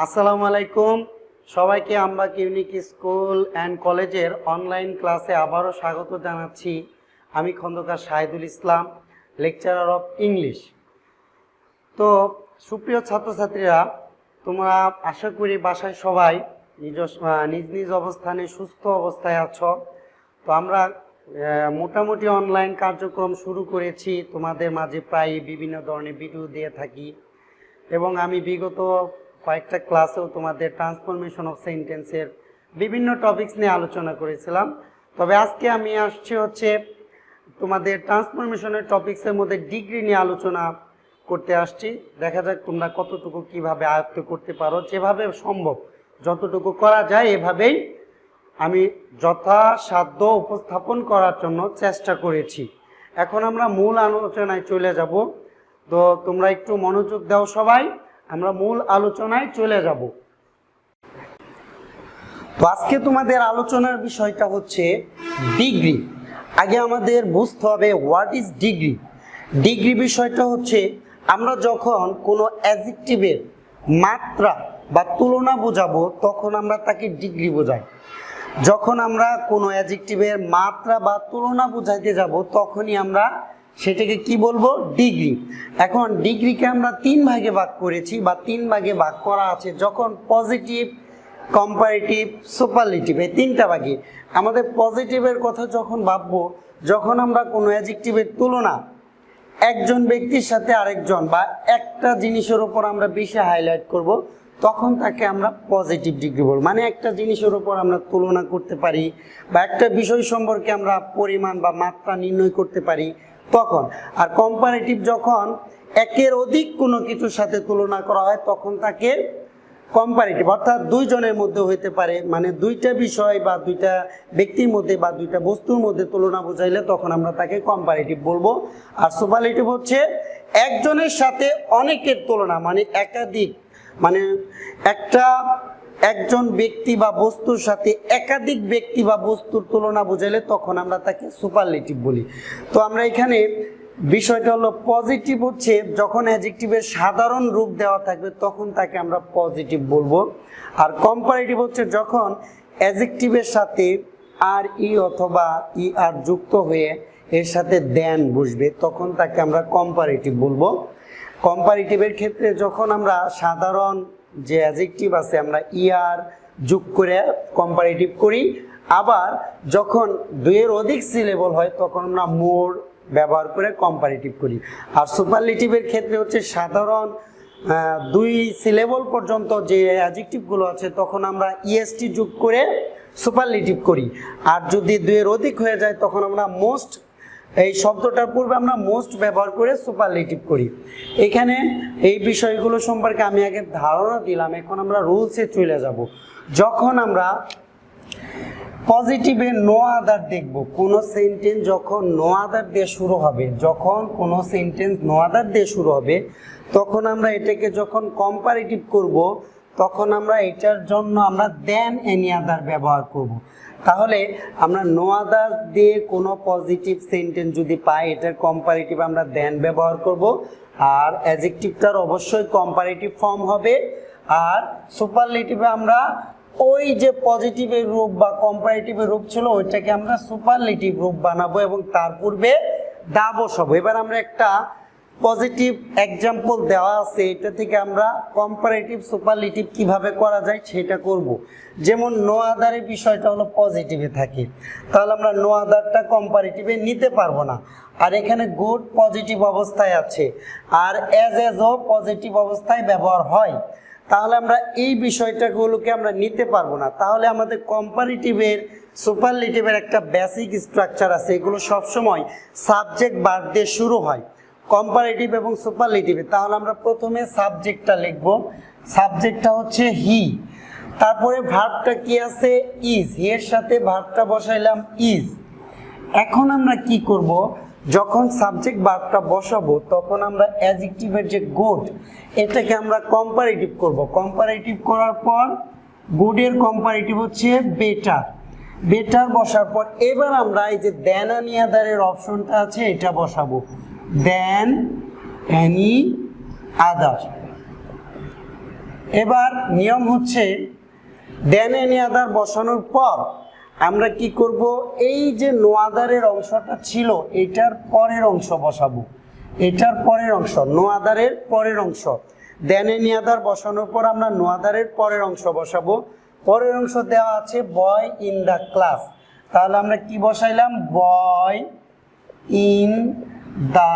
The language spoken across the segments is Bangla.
আসসালামু আলাইকুম সবাইকে আমবাগ ইউনিক স্কুল অ্যান্ড কলেজের অনলাইন ক্লাসে আবারও স্বাগত জানাচ্ছি। আমি খন্দকার শাহিদুল ইসলাম, লেকচারার অফ ইংলিশ। তো সুপ্রিয় ছাত্রছাত্রীরা, তোমরা আশা করি বাসায় সবাই নিজ নিজ অবস্থানে সুস্থ অবস্থায় আছো। তো আমরা মোটামুটি অনলাইন কার্যক্রম শুরু করেছি, তোমাদের মাঝে প্রায় বিভিন্ন ধরনের ভিডিও দিয়ে থাকি এবং আমি বিগত কয়েকটা ক্লাসেও তোমাদের ট্রান্সফরমেশন অফ সেন্টেন্সের বিভিন্ন টপিকস নিয়ে আলোচনা করেছিলাম। তবে আজকে আমি আসছি তোমাদের ট্রান্সফরমেশনের টপিক্সের মধ্যে ডিগ্রি নিয়ে আলোচনা করতে আসছি। দেখা যাক তোমরা কতটুকু কিভাবে আয়ত্ত করতে পারো। যেভাবে সম্ভব যতটুকু করা যায় এভাবেই আমি যথাসাধ্য উপস্থাপন করার জন্য চেষ্টা করেছি। এখন আমরা মূল আলোচনায় চলে যাব। তো তোমরা একটু মনোযোগ দাও সবাই, আমরা মূল আলোচনায় চলে যাব। তো আজকে তোমাদের আলোচনার বিষয়টা হচ্ছে ডিগ্রি। আগে আমাদের বুঝতে হবে হোয়াট ইজ ডিগ্রি। ডিগ্রি বিষয়টা হচ্ছে আমরা যখন কোনো অ্যাডজেক্টিভের মাত্রা বা তুলনা বোঝাবো তখন আমরা তাকে ডিগ্রি বোঝাই। যখন আমরা কোনো অ্যাডজেক্টিভের মাত্রা বা তুলনা বোঝাইতে যাব তখনই আমরা সেটাকে কি বলবো? ডিগ্রি। এখন ডিগ্রিকে আমরা তিন ভাগে ভাগ করেছি বা তিন ভাগে ভাগ করা আছে। যখন পজিটিভ, কম্পারেটিভ, সুপারলেটিভ, এই তিনটা ভাগে। আমাদের পজিটিভের কথা যখন ভাববো, যখন আমরা কোনো অ্যাডজেক্টিভের তুলনা একজন ব্যক্তির সাথে আরেকজন বা একটা জিনিসের উপর আমরা বেশি হাইলাইট করব, তখন তাকে আমরা পজিটিভ ডিগ্রি বলবো। মানে একটা জিনিসের উপর আমরা তুলনা করতে পারি বা একটা বিষয় সম্পর্কে আমরা পরিমাণ বা মাত্রা নির্ণয় করতে পারি তখন। আর কম্পারেটিভ যখন একের অধিক কোনো কিছুর সাথে তুলনা করা হয় তখন তাকে কম্পারেটিভ, অর্থাৎ দুইজনের মধ্যে হইতে পারে, মানে দুইটা বিষয় বা দুইটা ব্যক্তির মধ্যে বা দুইটা বস্তুর মধ্যে তুলনা বোঝাইলে তখন আমরা তাকে কম্পারেটিভ বলবো। আর সুপারলেটিভ হচ্ছে একজনের সাথে অনেকের তুলনা, মানে একাধিক, মানে একজন ব্যক্তি বা বস্তুর সাথে একাধিক ব্যক্তি বা বস্তুর তুলনা বোঝাইলে তখন আমরা তাকে সুপারলেটিভ বলি। তো আমরা এখানে বিষয়টা হলো পজিটিভ হচ্ছে যখন অ্যাডজেক্টিভের সাধারণ রূপ দেওয়া থাকবে তখন তাকে আমরা পজিটিভ বলবো। আর কম্পারেটিভ হচ্ছে যখন অ্যাডজেক্টিভের সাথে আর ই অথবা ই আর যুক্ত হয়ে এর সাথে দেন বসবে তখন তাকে আমরা কম্পারেটিভ বলবো। কম্পারেটিভের ক্ষেত্রে যখন আমরা সাধারণ যে অ্যাডজেক্টিভ আছে আমরা ইয়ার যোগ করে কম্পারেটিভ করি, আবার যখন দুইয়ের অধিক সিলেবল হয় তখন আমরা মোর ব্যবহার করে কম্পারেটিভ করি। আর সুপারলেটিভের ক্ষেত্রে হচ্ছে সাধারণ দুই সিলেবল পর্যন্ত যে অ্যাডজেক্টিভগুলো আছে তখন আমরা ইএসটি যোগ করে সুপারলেটিভ করি। আর যদি দুইয়ের অধিক হয়ে যায় তখন আমরা মোস্ট, এই শব্দটার পূর্বে আমরা মোস্ট ব্যবহার করে সুপারলেটিভ করি। এখানে এই বিষয়গুলো সম্পর্কে আমি আগে ধারণা দিলাম, এখন আমরা রুলসে চলে যাব। যখন আমরা পজিটিভে নো আদার দেখব, কোনো সেন্টেন্স যখন নো আদার দিয়ে শুরু হবে, যখন কোনো সেন্টেন্স নো আদার দিয়ে শুরু হবে তখন আমরা এটাকে যখন কম্পারেটিভ করব তখন আমরা এটার জন্য আমরা দেন এনি আদার ব্যবহার করব। তাহলে আমরা নো আদার দিয়ে কোনো পজিটিভ সেন্টেন্স যদি পাই এটার কম্পারেটিভ আমরা দেন ব্যবহার করব। আর অ্যাডজেক্টিভটার অবশ্যই কম্পারেটিভ ফর্ম হবে। আর সুপারলেটিভে আমরা ওই যে পজিটিভের রূপ বা কম্পারেটিভের রূপ ছিল ওইটাকে আমরা সুপারলেটিভ রূপ বানাবো এবং তার পূর্বে দা বসাবো। এবার আমরা একটা পজিটিভ এক্সাম্পল দেওয়া আছে, এটা থেকে আমরা কম্পারেটিভ সুপারলেটিভ কিভাবে করা যায় সেটা করব। যেমন নো আদারের বিষয়টা হলো পজিটিভে থাকে, তাহলে আমরা নো আদারটা কম্পারেটিভে নিতে পারবো না। আর এখানে গুড পজিটিভ অবস্থায় আছে আর এজও পজিটিভ অবস্থায় ব্যবহার হয়, তাহলে আমরা এই বিষয়টাগুলোকে আমরা নিতে পারবো না। তাহলে আমাদের কম্পারেটিভের সুপারলেটিভের একটা বেসিক স্ট্রাকচার আছে, এগুলো সবসময় সাবজেক্ট ভার্ব দিয়ে শুরু হয় কম্পারেটিভ এবং সুপারলেটিভে। তাহলে আমরা প্রথমে সাবজেক্টটা লিখব, সাবজেক্টটা হচ্ছে হি, তারপরে ভার্বটা কি আছে? ইজ, এর সাথে ভার্বটা বসাইলাম ইজ। এখন আমরা কি করব? যখন সাবজেক্ট ভার্বটা বসাবো তখন আমরা অ্যাডজেক্টিভের যে গুড এটাকে আমরা কম্পারেটিভ করব। কম্পারেটিভ করার পর গুডের কম্পারেটিভ হচ্ছে বেটার, বেটার বসার পর এবার আমরা এই যে দেন এনি আদারের অপশনটা আছে এটা বসাবো, দেন এনি আদার। এবার নিয়ম হচ্ছে দেন এনি আদার বসানোর পর আমরা কি করব, এই যে নো আদারের অংশটা ছিল এটার পরের অংশ বসাবো, এটার পরের অংশ নো আদারের পরের অংশ। দেন এনি আদার বসানোর পর আমরা নো আদারের পরের অংশ বসাবো। পরের অংশ দেওয়া আছে বয় ইন দ্য ক্লাস, তাহলে আমরা কি বসাইলাম, বয় ইন দ্য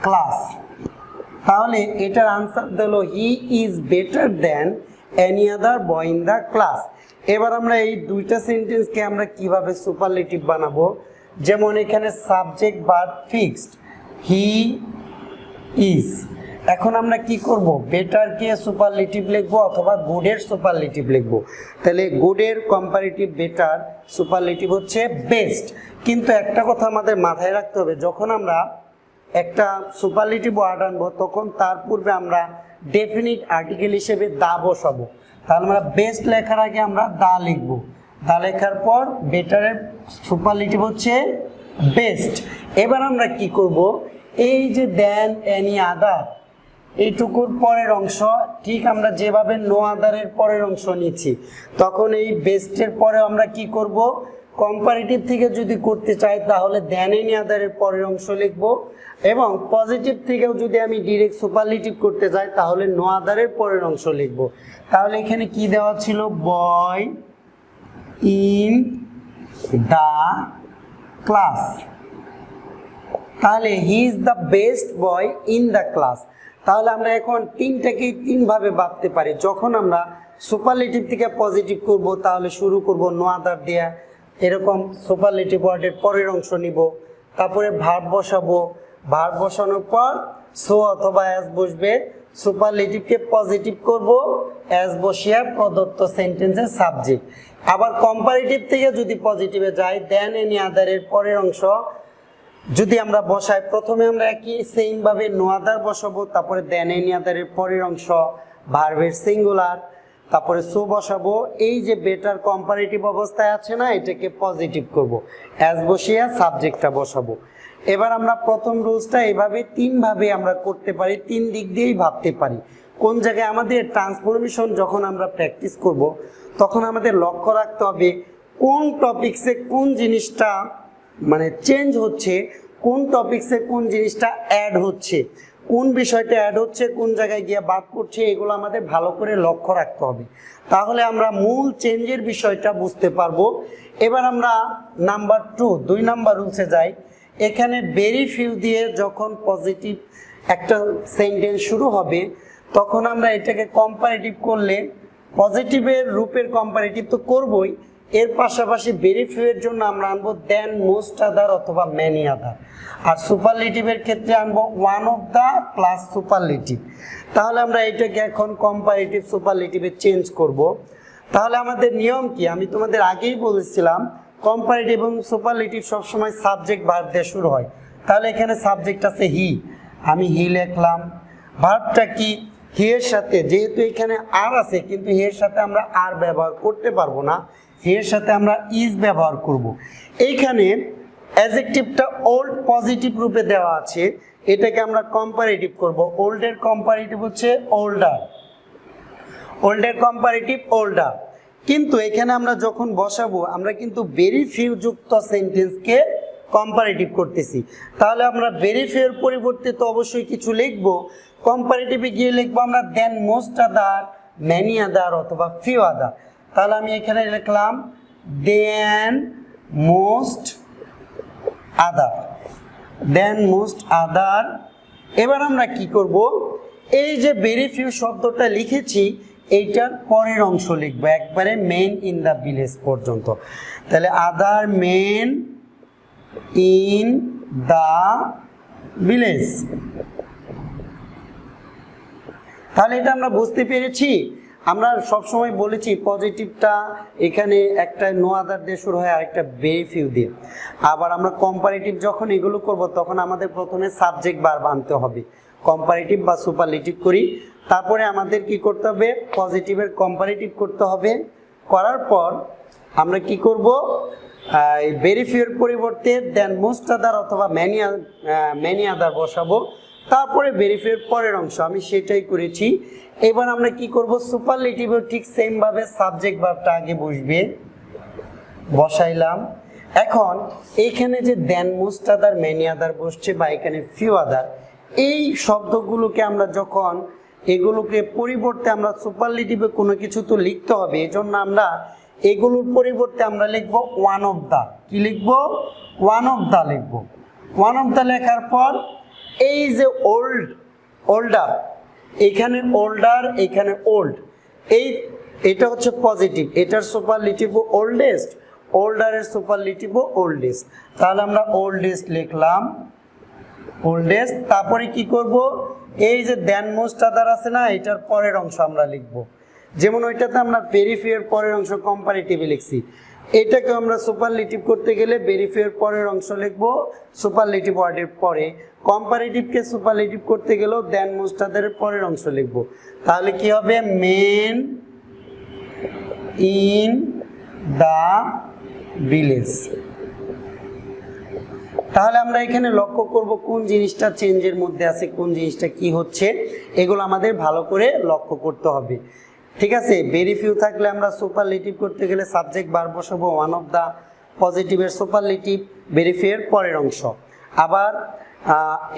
ক্লাস। তাহলে এটার আনসার দিল he is better than any other boy in the class. এবার আমরা এই দুইটা সেন্টেন্সকে আমরা কিভাবে সুপারলেটিভ বানাবো, যেমন এখানে subject verb fixed he is. এখন আমরা কি করব, বেটারকে সুপারলেটিভ লিখবো অথবা গুডের সুপারলেটিভ লিখবো। তাহলে গুডের কম্পারেটিভ বেটার, সুপারলেটিভ হচ্ছে বেস্ট। কিন্তু একটা কথা আমাদের মাথায় রাখতে হবে, যখন আমরা একটা সুপারলেটিভ ওয়ার্ড আনবো তখন তার পূর্বে আমরা ডেফিনিট আর্টিকেল হিসেবে দা বসাবো। তাহলে আমরা বেস্ট লেখার আগে আমরা দা লিখবো, দা লেখার পর বেটারের সুপারলেটিভ হচ্ছে বেস্ট। এবার আমরা কি করব, এই যে দেন এনি আদার এইটুকুর পরের অংশ ঠিক আমরা যেভাবে নো আদারের পরের অংশ নিচ্ছি, তখন এই বেস্টের পরে আমরা কি করব, কম্পারেটিভ থেকে যদি করতে চাই তাহলে দেন এনি আদারের পরের অংশ লিখব, এবং পজিটিভ থেকেও যদি আমি ডিরেক্ট সুপারলেটিভ করতে চাই তাহলে নো আদারের পরের অংশ লিখব। তাহলে এখানে কি দেওয়া ছিল, বয় ইন দ্য ক্লাস, তাহলে he is the best boy in the class. তাহলে আমরা এখন তিনটাকেই তিনভাবে ভাবতে পারি। যখন আমরা সুপারলেটিভ থেকে পজিটিভ করব তাহলে শুরু করব নো আদার দেয়া, এরকম সুপারলেটিভ ওয়ার্ডের পরের অংশ নিব, তারপরে ভার্ব বসাবো, ভার্ব বসানোর পর সো অথবা অ্যাজ বসবে, সুপারলেটিভকে পজিটিভ করব, অ্যাজ বসিয়া প্রদত্ত সেন্টেন্সের সাবজেক্ট। আবার কম্পারেটিভ থেকে যদি পজিটিভে যাই, দেন এনি আদারের পরের অংশ যদি আমরা বসাই, প্রথমে আমরা একই সেম ভাবে নো আদার বসাবো, তারপরে দেন এনি আদারের পরের অংশ ভার্বের সিঙ্গুলার, তারপরে সো বসাবো। এই যে বেটার কম্পারেটিভ অবস্থায় আছে না, এটাকে পজিটিভ করব, অ্যাজ বসিয়া সাবজেক্টটা বসাবো। এবার আমরা প্রথম রুলসটা এভাবে তিনভাবে আমরা করতে পারি, তিন দিক দিয়েই ভাবতে পারি। কোন জায়গায় আমাদের ট্রান্সফরমেশন যখন আমরা প্র্যাকটিস করব তখন আমাদের লক্ষ্য রাখতে হবে কোন টপিকসে কোন জিনিসটা মানে চেঞ্জ হচ্ছে, কোন টপিকসে কোন জিনিসটা অ্যাড হচ্ছে, কোন বিষয়টা অ্যাড হচ্ছে, কোন জায়গায় গিয়ে বাদ করছে, এগুলো আমাদের ভালো করে লক্ষ্য রাখতে হবে। তাহলে আমরা মূল চেঞ্জের বিষয়টা বুঝতে পারবো। এবার আমরা নাম্বার 2 2 নাম্বার রুলসে যাই। এখানে ভেরি ফিউ দিয়ে যখন পজিটিভ একটা সেন্টেন্স শুরু হবে তখন আমরা এটাকে কম্পারেটিভ করলে, পজিটিভের রূপের কম্পারেটিভ তো করবই, এর পাশাপাশি ভেরি ফিউ এর জন্য আমরা আনবো দেন মোস্ট আদার অথবা মেনি আদার, আর সুপারলেটিভের ক্ষেত্রে আনবো one of the plus superlative. তাহলে আমরা এটাকে এখন কম্পারেটিভ সুপারলেটিভে চেঞ্জ করব। তাহলে আমাদের নিয়ম কি, আমি তোমাদের আগেই বলেছিলাম কম্পারেটিভ এবং সুপারলেটিভ সবসময় সাবজেক্ট ভার্ব দিয়ে শুরু হয়। তাহলে এখানে সাবজেক্ট আছে হি, আমি হি লিখলাম। ভার্বটা কি, হি এর সাথে, যেহেতু এখানে আর আছে কিন্তু হি এর সাথে আমরা আর ব্যবহার করতে পারবো না, হি এর সাথে আমরা ইজ ব্যবহার করব। এইখানে অ্যাডজেক্টিভটা ওল্ড পজিটিভ রূপে দেওয়া আছে, এটাকে আমরা কম্পারেটিভ করব। ওল্ডের কম্পারেটিভ হচ্ছে ওল্ডার, ওল্ডের কম্পারেটিভ ওল্ডার। কিন্তু এখানে আমরা যখন বসাবো আমরা কিন্তু ভেরি ফিউ যুক্ত সেন্টেন্সকে কম্পারেটিভ করতেছি। তাহলে আমরা ভেরি ফিউ এর পরিবর্তে তো অবশ্যই কিছু লিখবো, কম্পারেটিভে গিয়ে লিখবো আমরা দেন মোস্ট আদার, মেনি আদার অথবা ফিউ আদার। তাহলে আমি এখানে লিখলাম দেন মোস্ট আদার, দেন মোস্ট আদার। এবার আমরা কি করব, এই যে ভেরি ফিউ শব্দটা লিখেছি এইটার পরের অংশ লিখবো একবারে মেন ইন দ্য ভিলেজ পর্যন্ত। তাহলে আদার মেন ইন দ্য ভিলেজ। তাহলে এটা আমরা বুঝতে পেরেছি। আমরা সবসময় বলেছি পজিটিভটা এখানে একটা নো আদার দিয়ে শুরু হয়, আরেকটা ভেরি ফিউ দিয়ে। আবার আমরা কম্পারেটিভ যখন এগুলো করব তখন আমাদের প্রথমে সাবজেক্ট ভার্ব আনতে হবে, কম্পারেটিভ বা সুপারলেটিভ করি। তারপরে আমাদের কি করতে হবে, পজিটিভের কম্পারেটিভ করতে হবে। করার পর আমরা কি করব, ভেরি ফিউর পরিবর্তে দেন মোস্ট আদার অথবা মেনি আদার বসাবো। তারপরে ভেরিফাইয়ের পরের অংশ আমি সেটাই করেছি। এবার আমরা কি করব, সুপারলেটিভেও ঠিক সেম ভাবে সাবজেক্ট ভার্বটা আগে বসবে, বসাইলাম। এখন এইখানে যে দেন মোস্ট আদার, মেনি আদার বসছে বা এখানে ফিউ আদার, এই শব্দগুলোকে আমরা যখন এগুলোকে পরিবর্তে আমরা সুপারলেটিভে কোনো কিছু তো লিখতে হবে, এজন্য আমরা এগুলোর পরিবর্তে আমরা লিখবো ওয়ান অফ দা। কি লিখবো? ওয়ান অফ দা লিখবো। ওয়ান অফ দা লেখার পর এই যে ওল্ড, ওল্ডার, এখানে ওল্ডার, এখানে ওল্ড, এটা হচ্ছে পজিটিভ, এটার সুপারলেটিভ ওল্ডেস্ট, ওল্ডারের সুপারলেটিভ ওল্ডেস্ট। তাহলে আমরা ওল্ডেস্ট লিখলাম, ওল্ডেস্ট। তারপরে কি করব, এই যে দেন মোস্ট আদার আছে না, এটার পরের অংশ আমরা লিখব। যেমন ওইটাতে আমরা ভেরিফাইয়ের পরের অংশ কম্পারেটিভে লিখছি, এটাকে আমরা সুপারলেটিভ করতে গেলে ভেরিফাইয়ের পরের অংশ লিখব সুপারলেটিভ ওয়ার্ডের পরে, কম্পারেটিভকে সুপারলেটিভ করতে গেলেও দেন মোস্ট আদারের পরের অংশ লিখব। তাহলে কি হবে, মেন ইন দা ভিলেজ। তাহলে আমরা এখানে লক্ষ্য করব কোন জিনিসটা চেঞ্জের মধ্যে আছে, কোন জিনিসটা কি হচ্ছে, এগুলো আমাদের ভালো করে লক্ষ্য করতে হবে। ঠিক আছে, ভেরি ফিউ থাকলে আমরা সুপারলেটিভ করতে গেলে সাবজেক্ট ভার্ব বসাবো ওয়ান অফ দা, পজিটিভের সুপারলেটিভ ভেরিফাইয়ের পরের অংশ। আবার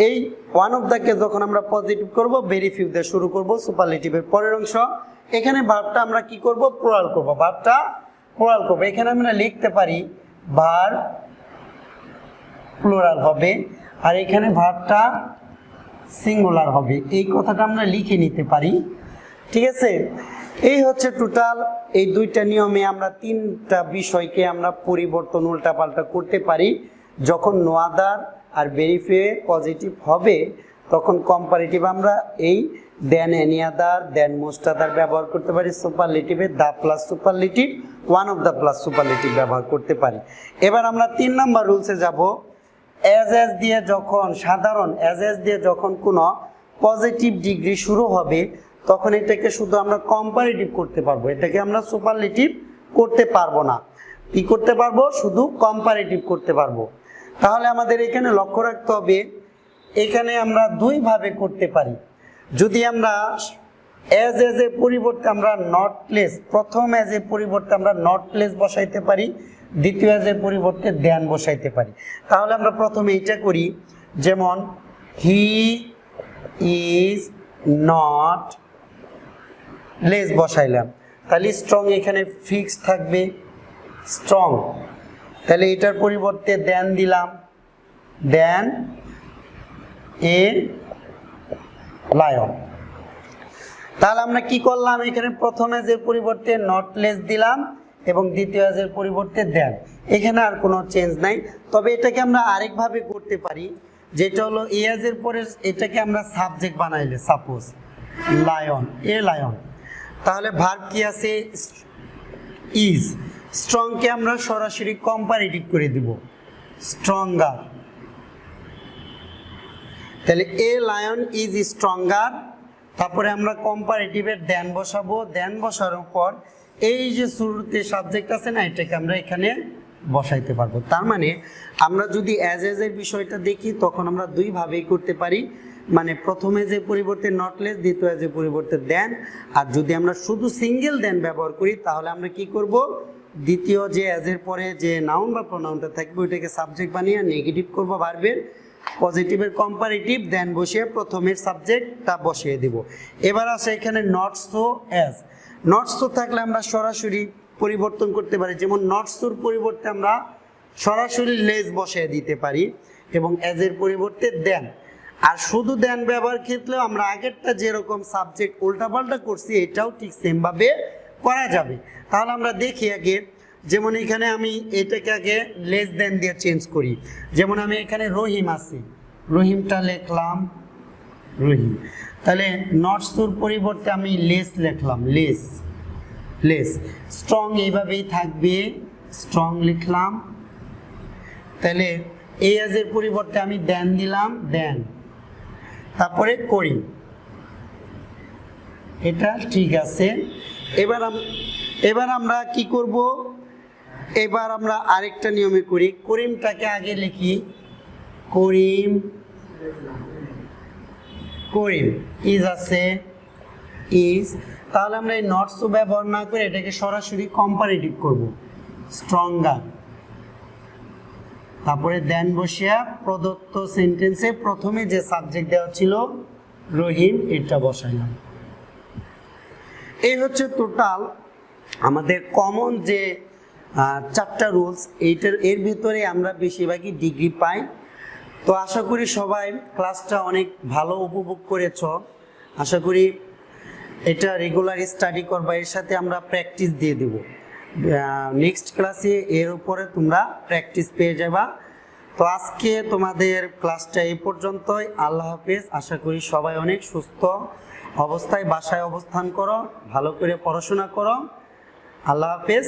এই ওয়ান অফ দাকে যখন আমরা পজিটিভ করব ভেরি ফিউ দিয়ে শুরু করব, সুপারলেটিভের পরের অংশ। এখানে ভার্বটা আমরা কি করব, প্লুরাল করব, ভার্বটা প্লুরাল করব। এখানে আমরা লিখতে পারি ভার্ব প্লুরাল হবে, আর এখানে ভার্বটা সিঙ্গুলার হবে, এই কথাটা আমরা লিখে নিতে পারি। ঠিক আছে, এই হচ্ছে টোটাল এই দুইটা নিয়মে আমরা তিনটা বিষয়কে আমরা পরিবর্তন উল্টাপাল্টা করতে পারি। যখন নো আদার আর ভেরিফাই পজিটিভ হবে তখন কম্পারেটিভ আমরা এই দেন এনি আদার, দেন মোস্ট আদার ব্যবহার করতে পারি, সুপারলেটিভে the plus superlative, one of the plus superlative ব্যবহার করতে পারি। এবার আমরা 3 নাম্বার রুলসে যাব। অ্যাজ অ্যাজ দিয়ে যখন সাধারণ অ্যাজ অ্যাজ দিয়ে যখন কোনো পজিটিভ ডিগ্রি শুরু হবে তখন এটাকে শুধু আমরা কম্পারেটিভ করতে পারবো, এটাকে আমরা সুপারলেটিভ করতে পারবো না। কি করতে পারবো? শুধু কম্পারেটিভ করতে পারবো। তাহলে আমাদের এখানে লক্ষ্য রাখতে হবে, এখানে আমরা দুইভাবে করতে পারি। যদি আমরা অ্যাজ এর পরিবর্তে আমরা নটলেস, প্রথম অ্যাজ এর পরিবর্তে আমরা নটলেস বসাইতে পারি, দ্বিতীয় অ্যাজ এর পরিবর্তে দেন বসাইতে পারি। তাহলে আমরা প্রথমে এইটা করি, যেমন হি ইজ নট লেস বসাইলাম, তাহলে স্ট্রং এখানে ফিক্সড থাকবে, স্ট্রং। তাহলে এটার পরিবর্তে দেন দিলাম, দেন এ লায়ন। তাহলে আমরা কি করলাম, এখানে প্রথম অ্যাজের পরিবর্তে নট লেস দিলাম এবং দ্বিতীয় অ্যাজের পরিবর্তে দেন, এখানে আর কোনো চেঞ্জ নাই। তবে এটাকে আমরা আরেকভাবে করতে পারি, যেটা হলো এ অ্যাজের পরে এটাকে আমরা সাবজেক্ট বানাইলে, সাপোজ লায়ন, এ লায়ন, তাহলে ভার্ব কি আছে, ইজ। স্ট্রংকে আমরা সরাসরি কম্পারেটিভ করে দিব, স্ট্রঙ্গার। তাহলে এ লায়ন ইজ স্ট্রঙ্গার, তারপরে আমরা কম্পারেটিভের দেন বসাবো, দেন বসানোর পর এই যে শুরুতে সাবজেক্ট আছে না, এটাকে আমরা এখানে বসাইতে পারবো। তার মানে আমরা যদি অ্যাজ এর বিষয়টা দেখি তখন আমরা দুইভাবেই করতে পারি, মানে প্রথমে যে পরিবর্তে নটলেস, দ্বিতীয় যে পরিবর্তে দেন। আর যদি আমরা শুধু সিঙ্গেল দেন ব্যবহার করি তাহলে আমরা কি করব, দ্বিতীয় যে অ্যাজের পরে যে নাউন বা প্রোনাউনটা থাকবে ওইটাকে সাবজেক্ট বানিয়ে নেগেটিভ করব ভার্বের, পজিটিভের কম্পারেটিভ, দেন বসিয়ে প্রথমের সাবজেক্টটা বসিয়ে দিব। এবার আসে এখানে not so as. Not so থাকলে আমরা সরাসরি পরিবর্তন করতে পারি, যেমন নট সোর পরিবর্তে আমরা সরাসরি লেস বসিয়ে দিতে পারি এবং অ্যাজের পরিবর্তে দেন। আর শুধু দেন ব্যবহার ক্ষেত্রেও আমরা আগেরটা যেরকম সাবজেক্ট উল্টাপাল্টা করছি এটাও ঠিক সেমভাবে করা যাবে। তাহলে আমরা দেখি আগে, যেমন এখানে আমি এটাকে আগে লেস দেন দিয়ে চেঞ্জ করি। যেমন আমি এখানে রহিম আছি, রহিমটা লিখলাম রহিম, তাহলে নটসুর পরিবর্তে আমি লেস লিখলাম, লেস, লেস। স্ট্রং এইভাবেই থাকবে, স্ট্রং লিখলাম। তাহলে এই অ্যাজের পরিবর্তে আমি দেন দিলাম, দেন, তারপরে করি, এটা ঠিক আছে। এবার আমরা কি করব, এবার আমরা আরেকটা নিয়মে করি। করিমটাকে আগে লিখি, করিম করিম, ইজ আছে ইজ, তাহলে আমরা এই নটস ব্যবহার না করে এটাকে সরাসরি কম্পারেটিভ করব, স্ট্রঙ্গার। তারপরে দেন বসিয়া প্রদত্ত সেন্টেন্সে প্রথমে যে সাবজেক্ট দেওয়া ছিল রহিম, এটা বসাইলাম। এই হচ্ছে টোটাল আমাদের কমন যে 4টা রুলস, এর ভিতরে আমরা বেশিরভাগই ডিগ্রি পাই। তো আশা করি সবাই ক্লাসটা অনেক ভালো উপভোগ করেছ। আশা করি এটা রেগুলার স্টাডি করবা, এর সাথে আমরা প্র্যাকটিস দিয়ে দেব। নেক্সট ক্লাসে এর উপরে তোমরা প্র্যাকটিস পেয়ে যাবা। তো আজকে তোমাদের ক্লাসটা এই পর্যন্তই। আল্লাহ হাফেজ। আশা করি সবাই অনেক সুস্থ অবস্থায় বাসায় অবস্থান করো, ভালো করে পড়াশোনা করো। আল্লাহ হাফেজ।